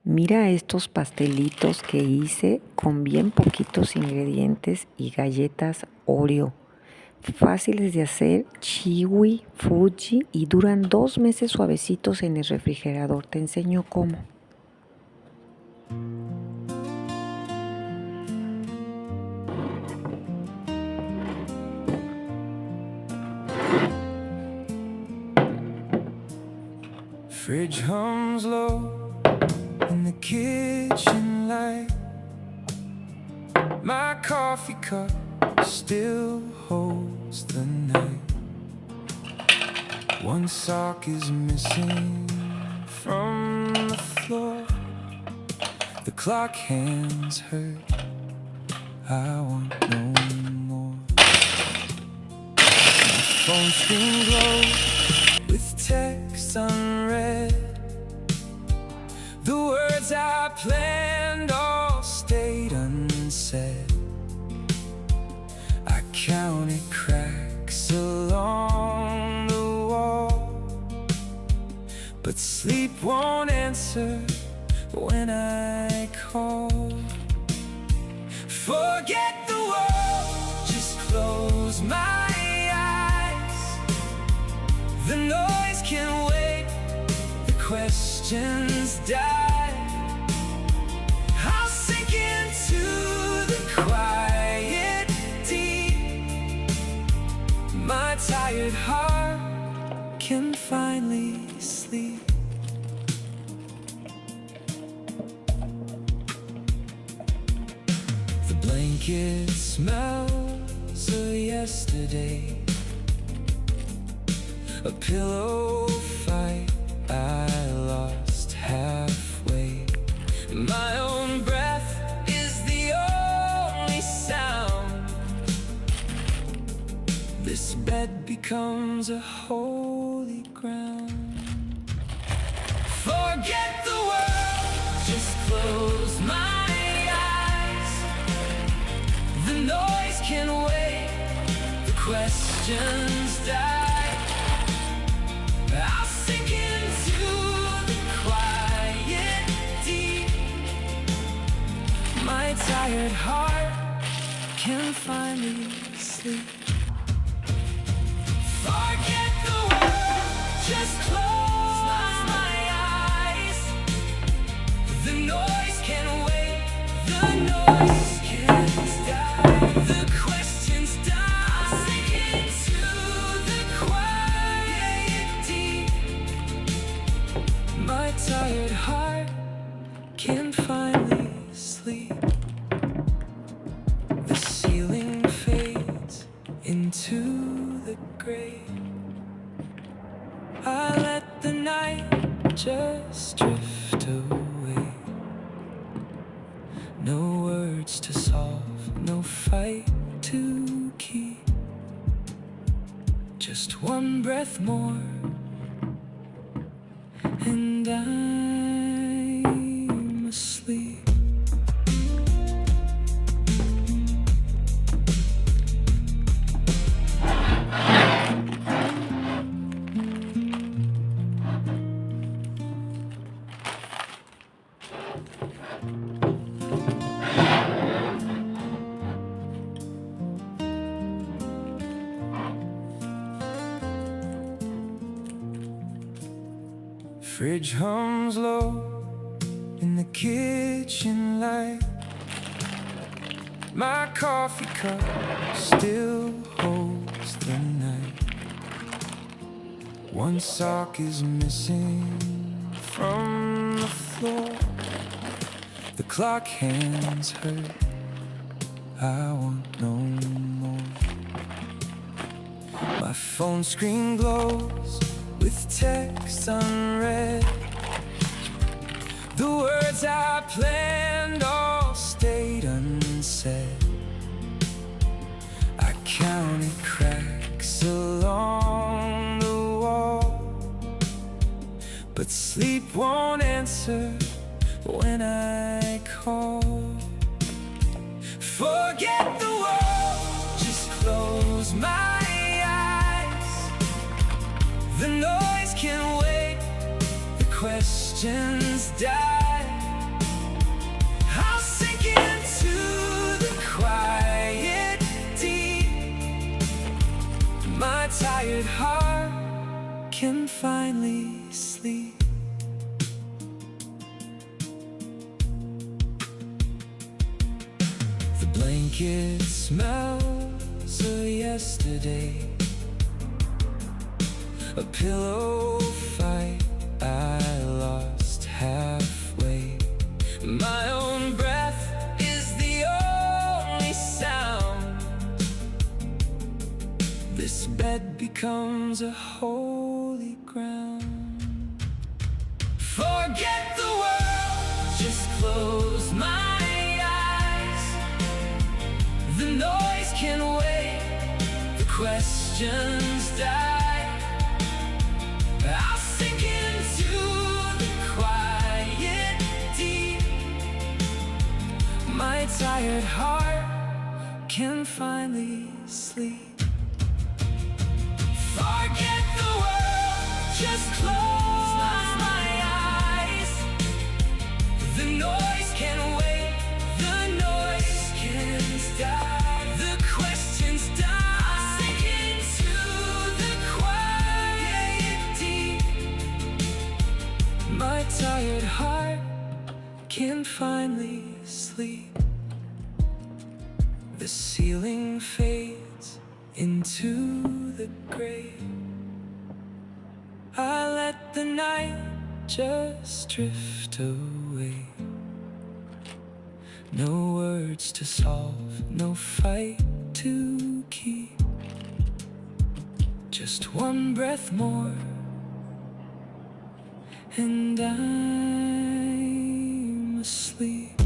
Mira estos pastelitos que hice con bien poquitos ingredientes y galletas Oreo. Fáciles de hacer, chewy, FUDGEEBAR y duran 2 meses suavecitos en el refrigerador. Te enseño cómo. Fridge hums low in the kitchen light. My coffee cup still holds the night. One sock is missing from the floor. The clock hands hurt. I want no more. My phone screen glows with text unread. The words I planned all stayed unsaid. I counted cracks along the wall, but sleep won't answer when I call. Forget the world, just close my eyes. The noise can wait, the questions die. I'll sink into the quiet deep. My tired heart can finally sleep. The blanket smells of yesterday. A pillow fight I lost halfway. My own breath is the only sound. This bed becomes a holy ground. Forget the world, just close my eyes. The noise can wait, the questions die. I'll sink into the quiet deep. My tired heart can finally sleep. Forget the world, just close my eyes. The noise can wait, the noise can die. The questions die. I'll sink into the quiet deep. My tired heart can finally sleep. The ceiling fades into the gray. I let the night just drift away. No words to solve, no fight to keep. Just one breath more, and I'm asleep. Fridge hums low in the kitchen light. My coffee cup still holds the night. One sock is missing from the floor. The clock hands hurt. I want no more. My phone screen glows with text unread. The words I planned all stayed unsaid. I counted cracks along the wall, but sleep won't answer when I call. Forget the world, just close my eyes. The noise can wait, the questions die. tired heart can finally sleep. The blanket smells of yesterday, a pillow fight I lost halfway. My own breath is the only sound. This bed becomes a holy ground. Forget the world, just close my eyes. The noise can wait, the questions die. I'll sink into the quiet deep. My tired heart can finally sleep. Forget the world, just close my eyes. The noise can wait, the noise can die. The questions die. I'll sink into the quiet deep. My tired heart can finally sleep. The ceiling fades into the grave. I let the night just drift away. No words to solve, no fight to keep. Just one breath more, and I'm asleep.